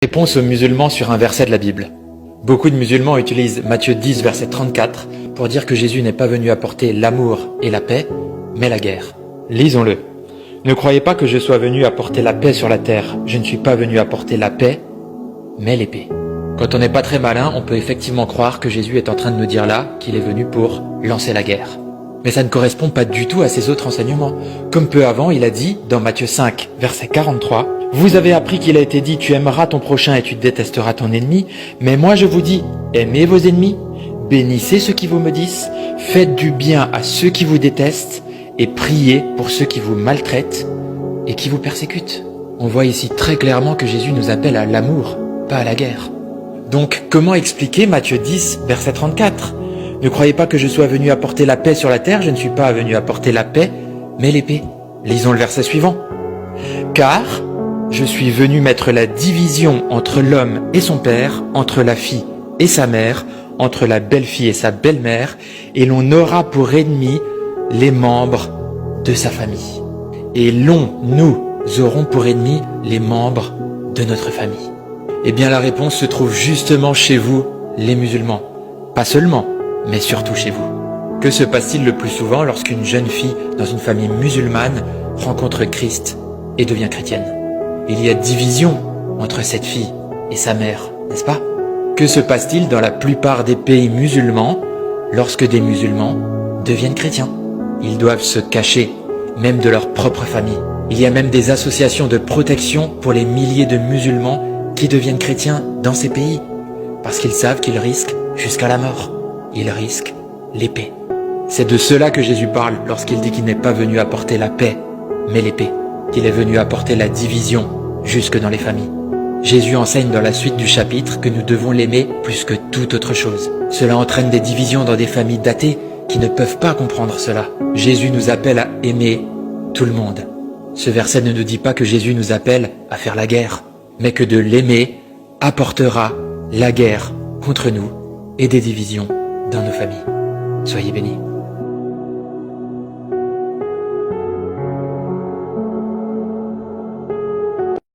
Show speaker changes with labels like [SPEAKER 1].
[SPEAKER 1] Réponse aux musulmans sur un verset de la Bible. Beaucoup de musulmans utilisent Matthieu 10, verset 34 pour dire que Jésus n'est pas venu apporter l'amour et la paix, mais la guerre. Lisons-le. Ne croyez pas que je sois venu apporter la paix sur la terre. Je ne suis pas venu apporter la paix, mais l'épée. Quand on n'est pas très malin, on peut effectivement croire que Jésus est en train de nous dire là qu'il est venu pour lancer la guerre. Mais ça ne correspond pas du tout à ses autres enseignements. Comme peu avant, il a dit, dans Matthieu 5, verset 43, « Vous avez appris qu'il a été dit, tu aimeras ton prochain et tu détesteras ton ennemi, mais moi je vous dis, aimez vos ennemis, bénissez ceux qui vous maudissent, faites du bien à ceux qui vous détestent, et priez pour ceux qui vous maltraitent et qui vous persécutent. » On voit ici très clairement que Jésus nous appelle à l'amour, pas à la guerre. Donc, comment expliquer Matthieu 10, verset 34 ? Ne croyez pas que je sois venu apporter la paix sur la terre, je ne suis pas venu apporter la paix, mais l'épée. Lisons le verset suivant. Car je suis venu mettre la division entre l'homme et son père, entre la fille et sa mère, entre la belle-fille et sa belle-mère, et l'on aura pour ennemis les membres de sa famille. Et nous aurons pour ennemis les membres de notre famille. Eh bien, la réponse se trouve justement chez vous, les musulmans. Pas seulement, mais surtout chez vous. Que se passe-t-il le plus souvent lorsqu'une jeune fille dans une famille musulmane rencontre Christ et devient chrétienne? Il y a division entre cette fille et sa mère, n'est-ce pas? Que se passe-t-il dans la plupart des pays musulmans lorsque des musulmans deviennent chrétiens? Ils doivent se cacher, même de leur propre famille. Il y a même des associations de protection pour les milliers de musulmans qui deviennent chrétiens dans ces pays, parce qu'ils savent qu'ils risquent jusqu'à la mort. Ils risquent l'épée. C'est de cela que Jésus parle lorsqu'il dit qu'il n'est pas venu apporter la paix, mais l'épée, qu'il est venu apporter la division jusque dans les familles. Jésus enseigne dans la suite du chapitre que nous devons l'aimer plus que toute autre chose. Cela entraîne des divisions dans des familles d'athées qui ne peuvent pas comprendre cela. Jésus nous appelle à aimer tout le monde. Ce verset ne nous dit pas que Jésus nous appelle à faire la guerre, mais que de l'aimer apportera la guerre contre nous et des divisions dans nos familles. Soyez bénis.